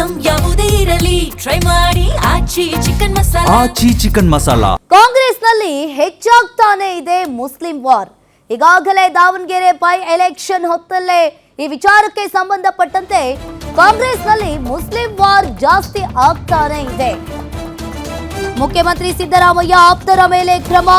Item ಯಾವುದೇ ಇರಲಿ try ಮಾಡಿ ಆಚಿ ಚಿಕನ್ ಮಸಾಲಾ. ಕಾಂಗ್ರೆಸ್ನಲ್ಲಿ ಹೆಚ್ಚಾಗ್ತಾನೆ ಇದೆ ಮುಸ್ಲಿಂ ವಾರ್. ಈಗಾಗಲೇ ದಾವಣಗೆರೆ ಬೈ ಎಲೆಕ್ಷನ್ ಹೊತ್ತಲ್ಲೇ ಈ ವಿಚಾರಕ್ಕೆ ಸಂಬಂಧಪಟ್ಟಂತೆ ಕಾಂಗ್ರೆಸ್ನಲ್ಲಿ ಮುಸ್ಲಿಂ ವಾರ್ ಜಾಸ್ತಿ ಆಗ್ತಾನೆ ಇದೆ. ಮುಖ್ಯಮಂತ್ರಿ ಸಿದ್ದರಾಮಯ್ಯ ಆಪ್ತರ ಮೇಲೆ ಕ್ರಮ.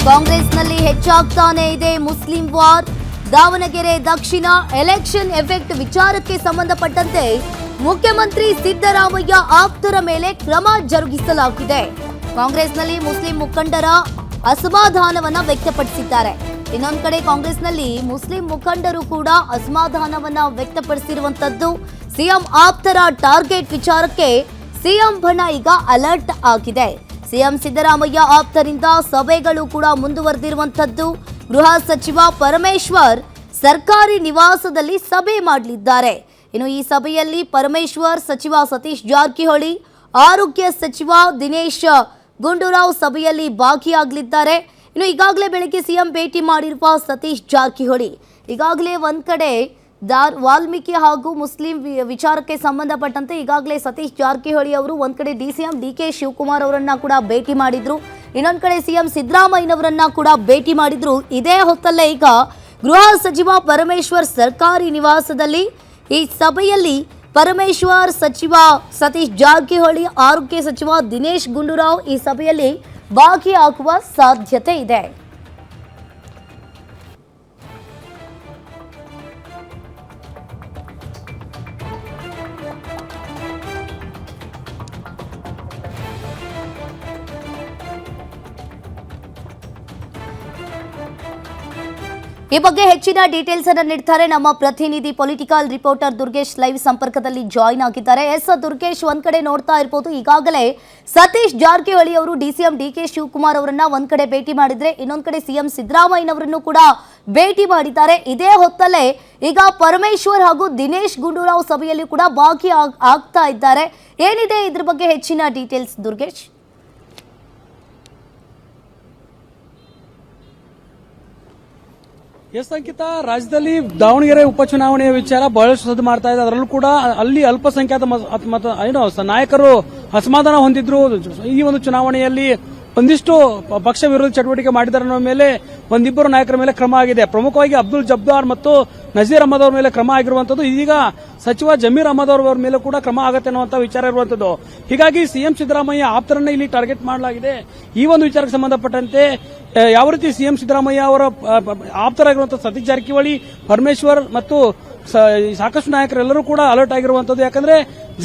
ಕಾಂಗ್ರೆಸ್ನಲ್ಲಿ ಹೆಚ್ಚಾಗ್ತಾನೆ ಇದೆ ಮುಸ್ಲಿಂ ವಾರ್. ದಾವಣಗೆರೆ ದಕ್ಷಿಣ ಎಲೆಕ್ಷನ್ ಎಫೆಕ್ಟ್ ವಿಚಾರಕ್ಕೆ ಸಂಬಂಧಪಟ್ಟಂತೆ ಮುಖ್ಯಮಂತ್ರಿ ಸಿದ್ದರಾಮಯ್ಯ ಆಪ್ತರ ಮೇಲೆ ಕ್ರಮ ಜರುಗಿಸಲಾಗಿದೆ. ಕಾಂಗ್ರೆಸ್ನಲ್ಲಿ ಮುಸ್ಲಿಂ ಮುಖಂಡರ ಅಸಮಾಧಾನವನ್ನ ವ್ಯಕ್ತಪಡಿಸಿದ್ದಾರೆ. ಇನ್ನೊಂದು ಕಡೆ ಕಾಂಗ್ರೆಸ್ನಲ್ಲಿ ಮುಸ್ಲಿಂ ಮುಖಂಡರು ಕೂಡ ಅಸಮಾಧಾನವನ್ನ ವ್ಯಕ್ತಪಡಿಸಿರುವಂತದ್ದು. ಸಿಎಂ ಆಪ್ತರ ಟಾರ್ಗೆಟ್ ವಿಚಾರಕ್ಕೆ ಸಿಎಂ ಬಣ ಈಗ ಅಲರ್ಟ್ ಆಗಿದೆ. ಸಿಎಂ ಸಿದ್ದರಾಮಯ್ಯ ಆಪ್ತರಿಂದ ಸಭೆಗಳು ಕೂಡ ಮುಂದುವರೆದಿರುವಂತದ್ದು. ಗೃಹ ಸಚಿವ ಪರಮೇಶ್ವರ್ ಸರ್ಕಾರಿ ನಿವಾಸದಲ್ಲಿ ಸಭೆ ಮಾಡಲಿದ್ದಾರೆ. ಇನ್ನು ಈ ಸಭೆಯಲ್ಲಿ ಪರಮೇಶ್ವರ್, ಸಚಿವ ಸತೀಶ್ ಜಾರಕಿಹೊಳಿ, ಆರೋಗ್ಯ ಸಚಿವ ದಿನೇಶ್ ಗುಂಡೂರಾವ್ ಸಭೆಯಲ್ಲಿ ಭಾಗಿಯಾಗಲಿದ್ದಾರೆ. ಇನ್ನು ಈಗಾಗಲೇ ಬೆಳಗ್ಗೆ ಸಿಎಂ ಭೇಟಿ ಮಾಡಿರುವ ಸತೀಶ್ ಜಾರಕಿಹೊಳಿ ಈಗಾಗಲೇ ಒಂದ್ ಕಡೆ ವಾಲ್ಮೀಕಿ ಹಾಗೂ ಮುಸ್ಲಿಂ ವಿಚಾರಕ್ಕೆ ಸಂಬಂಧಪಟ್ಟಂತೆ ಈಗಾಗಲೇ ಸತೀಶ್ ಜಾರಕಿಹೊಳಿ ಅವರು ಒಂದ್ ಕಡೆ ಡಿಸಿಎಂ ಡಿಕೆ ಶಿವಕುಮಾರ್ ಅವರನ್ನ ಕೂಡ ಭೇಟಿ ಮಾಡಿದ್ರು. ಇನ್ನೊಂದ್ ಕಡೆ ಸಿಎಂ ಸಿದ್ದರಾಮಯ್ಯನವರನ್ನ ಕೂಡ ಭೇಟಿ ಮಾಡಿದ್ರು. ಇದೇ ಹೊತ್ತಲ್ಲೇ ಈಗ ಗೃಹ ಸಚಿವ ಪರಮೇಶ್ವರ್ ಸರ್ಕಾರಿ ನಿವಾಸದಲ್ಲಿ ಈ ಸಭೆಯಲ್ಲಿ ಪರಮೇಶ್ವರ್, ಸಚಿವ ಸತೀಶ್ ಜಾರಕಿಹೊಳಿ, ಆರೋಗ್ಯ ಸಚಿವ ದಿನೇಶ್ ಗುಂಡೂರಾವ್ ಈ ಸಭೆಯಲ್ಲಿ ಭಾಗಿಯಾಗುವ ಸಾಧ್ಯತೆ ಇದೆ. ಈ ಬಗ್ಗೆ ಹೆಚ್ಚಿನ ಡೀಟೇಲ್ಸ್ ಅನ್ನು ನೀಡ್ತಾರೆ ನಮ್ಮ ಪ್ರತಿನಿಧಿ ಪೊಲಿಟಿಕಲ್ ರಿಪೋರ್ಟರ್ ದುರ್ಗೇಶ್. ಲೈವ್ ಸಂಪರ್ಕದಲ್ಲಿ ಜಾಯಿನ್ ಆಗಿದ್ದಾರೆ. ದುರ್ಗೇಶ್, ಒಂದ್ ಕಡೆ ನೋಡ್ತಾ ಇರಬಹುದು, ಈಗಾಗಲೇ ಸತೀಶ್ ಜಾರಕಿಹೊಳಿ ಅವರು ಡಿಸಿಎಂ ಡಿಕೆ ಶಿವಕುಮಾರ್ ಅವರನ್ನ ಒಂದ್ ಕಡೆ ಭೇಟಿ ಮಾಡಿದ್ರೆ, ಇನ್ನೊಂದ್ ಕಡೆ ಸಿಎಂ ಸಿದ್ದರಾಮಯ್ಯನವರನ್ನು ಕೂಡ ಭೇಟಿ ಮಾಡಿದ್ದಾರೆ. ಇದೇ ಹೊತ್ತಲ್ಲೇ ಈಗ ಪರಮೇಶ್ವರ್ ಹಾಗೂ ದಿನೇಶ್ ಗುಂಡೂರಾವ್ ಸಭೆಯಲ್ಲಿ ಕೂಡ ಭಾಗಿ ಆಗ್ತಾ ಇದ್ದಾರೆ. ಏನಿದೆ ಇದ್ರ ಬಗ್ಗೆ ಹೆಚ್ಚಿನ ಡೀಟೇಲ್ಸ್ ದುರ್ಗೇಶ್? ಎಸ್ ಅಂಕಿತ, ರಾಜ್ಯದಲ್ಲಿ ದಾವಣಗೆರೆ ಉಪಚುನಾವಣೆಯ ವಿಚಾರ ಬಹಳಷ್ಟು ಸದ್ದು ಮಾಡ್ತಾ ಇದೆ. ಅದರಲ್ಲೂ ಕೂಡ ಅಲ್ಲಿ ಅಲ್ಪಸಂಖ್ಯಾತ ನಾಯಕರು ಅಸಮಾಧಾನ ಹೊಂದಿದ್ರು. ಈ ಒಂದು ಚುನಾವಣೆಯಲ್ಲಿ ಒಂದಿಷ್ಟು ಪಕ್ಷ ವಿರೋಧಿ ಚಟುವಟಿಕೆ ಮಾಡಿದ್ದಾರೆ ಅನ್ನೋ ಮೇಲೆ ಒಂದಿಬ್ಬರು ನಾಯಕರ ಮೇಲೆ ಕ್ರಮ ಆಗಿದೆ. ಪ್ರಮುಖವಾಗಿ ಅಬ್ದುಲ್ ಜಬ್ಬಾರ್ ಮತ್ತು ನಜೀರ್ ಅಹಮದ್ ಅವರ ಮೇಲೆ ಕ್ರಮ ಆಗಿರುವಂತದ್ದು. ಇದೀಗ ಸಚಿವ ಜಮೀರ್ ಅಹಮದ್ ಅವರ ಮೇಲೆ ಕೂಡ ಕ್ರಮ ಆಗುತ್ತೆ ಅನ್ನುವಂತ ವಿಚಾರ ಇರುವಂತದ್ದು. ಹೀಗಾಗಿ ಸಿಎಂ ಸಿದ್ದರಾಮಯ್ಯ ಆಪ್ತರನ್ನ ಇಲ್ಲಿ ಟಾರ್ಗೆಟ್ ಮಾಡಲಾಗಿದೆ. ಈ ಒಂದು ವಿಚಾರಕ್ಕೆ ಸಂಬಂಧಪಟ್ಟಂತೆ ಯಾವ ರೀತಿ ಸಿಎಂ ಸಿದ್ದರಾಮಯ್ಯ ಅವರ ಆಪ್ತರಾಗಿರುವಂತಹ ಸತೀಶ್ ಜಾರಕಿಹೊಳಿ, ಪರಮೇಶ್ವರ್ ಮತ್ತು ಸಾಕಷ್ಟು ನಾಯಕರೆಲ್ಲರೂ ಕೂಡ ಅಲರ್ಟ್ ಆಗಿರುವಂತದ್ದು. ಯಾಕಂದ್ರೆ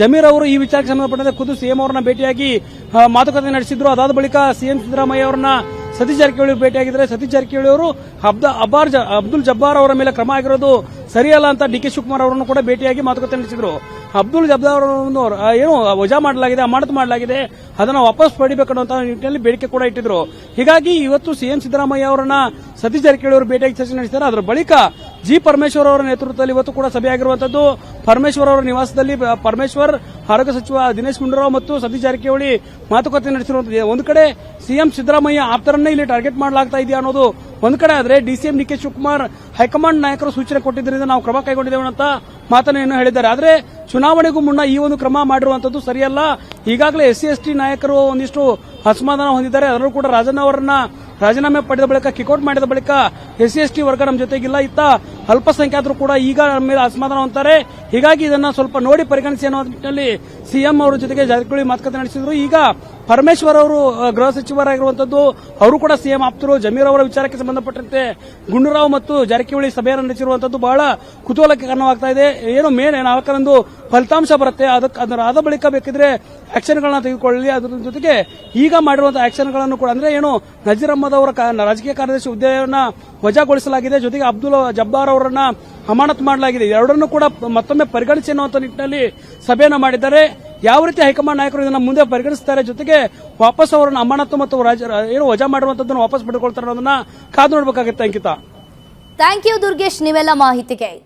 ಜಮೀರ್ ಅವರು ಈ ವಿಚಾರಕ್ಕೆ ಸಂಬಂಧಪಟ್ಟಂತೆ ಖುದ್ದು ಸಿಎಂ ಅವರನ್ನ ಭೇಟಿಯಾಗಿ ಮಾತುಕತೆ ನಡೆಸಿದ್ರು. ಅದಾದ ಬಳಿಕ ಸಿಎಂ ಸಿದ್ದರಾಮಯ್ಯ ಅವರನ್ನ ಸತೀಶ್ ಜಾರಕಿಹೊಳಿ ಭೇಟಿಯಾಗಿದ್ದಾರೆ. ಸತೀಶ್ ಜಾರಕಿಹೊಳಿ ಅವರು ಅಬ್ದುಲ್ ಜಬ್ಬಾರ್ ಅವರ ಮೇಲೆ ಕ್ರಮ ಆಗಿರೋದು ಸರಿಯಲ್ಲ ಅಂತ ಡಿಕೆ ಶಿವಕುಮಾರ್ ಅವರನ್ನು ಕೂಡ ಭೇಟಿಯಾಗಿ ಮಾತುಕತೆ ನಡೆಸಿದ್ರು. ಅಬ್ದುಲ್ ಜಬ್ಬಾರ್ ಅವರನ್ನು ಏನು ವಜಾ ಮಾಡಲಾಗಿದೆ, ಅಮಾನತು ಮಾಡಲಾಗಿದೆ, ಅದನ್ನು ವಾಪಸ್ ಪಡಿಬೇಕನ್ನುವಂತ ನಿಟ್ಟಿನಲ್ಲಿ ಬೇಡಿಕೆ ಕೂಡ ಇಟ್ಟಿದ್ರು. ಹೀಗಾಗಿ ಇವತ್ತು ಸಿಎಂ ಸಿದ್ದರಾಮಯ್ಯ ಅವರನ್ನ ಸತೀಶ್ ಜಾರಕಿಹೊಳಿ ಅವರು ಭೇಟಿಯಾಗಿ ಚರ್ಚೆ ನಡೆಸಿದ್ದಾರೆ. ಅದರ ಬಳಿಕ ಜಿ ಪರಮೇಶ್ವರ್ ಅವರ ನೇತೃತ್ವದಲ್ಲಿ ಇವತ್ತು ಕೂಡ ಸಭೆಯಾಗಿರುವಂತದ್ದು. ಪರಮೇಶ್ವರ್ ಅವರ ನಿವಾಸದಲ್ಲಿ ಪರಮೇಶ್ವರ್, ಆರೋಗ್ಯ ಸಚಿವ ದಿನೇಶ್ ಗುಂಡೂರಾವ್ ಮತ್ತು ಸತೀಶ್ ಜಾರಕಿಹೊಳಿ ಮಾತುಕತೆ ನಡೆಸಿರುವಂತದ್ದು. ಒಂದು ಕಡೆ ಸಿಎಂ ಸಿದ್ದರಾಮಯ್ಯ ಆಪ್ತರನ್ನೇ ಇಲ್ಲಿ ಟಾರ್ಗೆಟ್ ಮಾಡಲಾಗ್ತಾ ಇದೆಯಾ ಅನ್ನೋದು ಒಂದು ಕಡೆ ಆದ್ರೆ, ಡಿಸಿಎಂ ಡಿಕೆ ಶಿವಕುಮಾರ್ ಹೈಕಮಾಂಡ್ ನಾಯಕರು ಸೂಚನೆ ಕೊಟ್ಟಿದ್ದರಿಂದ ನಾವು ಕ್ರಮ ಕೈಗೊಂಡಿದ್ದೇವೆ ಅಂತ ಮಾತನ್ನು ಹೇಳಿದ್ದಾರೆ. ಆದ್ರೆ ಚುನಾವಣೆಗೂ ಮುನ್ನ ಈ ಒಂದು ಕ್ರಮ ಮಾಡಿರುವಂತದ್ದು ಸರಿಯಲ್ಲ. ಈಗಾಗಲೇ ಎಸ್ಸಿ ಎಸ್ಟಿ ನಾಯಕರು ಒಂದಿಷ್ಟು ಅಸಮಾಧಾನ ಹೊಂದಿದ್ದಾರೆ. ಅದರಲ್ಲೂ ಕೂಡ ರಾಜಣ್ಣ ಅವರನ್ನ ರಾಜೀನಾಮೆ ಪಡೆದ ಬಳಿಕ ಕಿಕೌಟ್ ಮಾಡಿದ ಬಳಿಕ ಎಸ್ಸಿ ಎಸ್ಟಿ ವರ್ಗ ನಮ್ಮ ಜೊತೆಗಿಲ್ಲ, ಇತ್ತ ಅಲ್ಪಸಂಖ್ಯಾತರು ಕೂಡ ಈಗ ನಮ್ಮ ಮೇಲೆ ಅಸಮಾಧಾನ ಹೊಂತಾರೆ. ಹೀಗಾಗಿ ಇದನ್ನ ಸ್ವಲ್ಪ ನೋಡಿ ಪರಿಗಣಿಸಿ ಅನ್ನೋ ನಿಟ್ಟಿನಲ್ಲಿ ಸಿಎಂ ಅವರ ಜೊತೆಗೆ ಜಾರಕಿಹೊಳಿ ಮಾತುಕತೆ ನಡೆಸಿದ್ರು. ಈಗ ಪರಮೇಶ್ವರ್ ಅವರು ಗೃಹ ಸಚಿವರಾಗಿರುವಂತದ್ದು, ಅವರು ಕೂಡ ಸಿಎಂ ಆಪ್ತರು. ಜಮೀರ್ ಅವರ ವಿಚಾರಕ್ಕೆ ಸಂಬಂಧಪಟ್ಟಂತೆ ಗುಂಡೂರಾವ್ ಮತ್ತು ಜಾರಕಿಹೊಳಿ ಸಭೆಯನ್ನು ನಡೆಸಿರುವಂತದ್ದು ಬಹಳ ಕುತೂಹಲಕ್ಕೆ ಕಾರಣವಾಗ್ತಾ ಇದೆ. ಏನು ಮೇನ್ 4ರಂದು ಫಲಿತಾಂಶ ಬರುತ್ತೆ, ಅದಾದ ಬಳಿಕ ಬೇಕಿದ್ರೆ ಆಕ್ಷನ್ಗಳನ್ನ ತೆಗೆದುಕೊಳ್ಳಲಿ. ಅದರ ಜೊತೆಗೆ ಈಗ ಮಾಡಿರುವಂತಹ ಆಕ್ಷನ್ಗಳನ್ನು ಕೂಡ ಅಂದ್ರೆ ಏನು ನಜೀರ್ ಅಹಮದ್ ಅವರ ರಾಜಕೀಯ ಕಾರ್ಯದರ್ಶಿ ಹುದ್ದೆಯನ್ನ ವಜಾಗೊಳಿಸಲಾಗಿದೆ. ಜೊತೆಗೆ ಅಬ್ದುಲ್ ಜಬ್ಬಾರ್ ಅವರನ್ನ ಅಮಾನತು ಮಾಡಲಾಗಿದೆ. ಎರಡನ್ನೂ ಕೂಡ ಮತ್ತೊಮ್ಮೆ ಪರಿಗಣಿಸಿ ಅನ್ನುವಂತ ನಿಟ್ಟಿನಲ್ಲಿ ಸಭೆಯನ್ನ ಮಾಡಿದ್ದಾರೆ. ಯಾವ ರೀತಿ ಹೈಕಮಾಂಡ್ ನಾಯಕರು ಇದನ್ನ ಮುಂದೆ ಪರಿಗಣಿಸುತ್ತಾರೆ, ಜೊತೆಗೆ ವಾಪಸ್ ಅವರನ್ನು ಅಮಾನತು ಮತ್ತು ಏನು ವಜಾ ಮಾಡಿರುವಂತದ್ದನ್ನು ವಾಪಸ್ ಪಡೆದುಕೊಳ್ತಾರೆ ಅನ್ನೋದನ್ನ ಕಾದು ನೋಡಬೇಕಾಗುತ್ತೆ. ಅಂಕಿತಾ, ಥ್ಯಾಂಕ್ ಯು ದುರ್ಗೇಶ್, ನೀವೆಲ್ಲ ಮಾಹಿತಿಗೆ.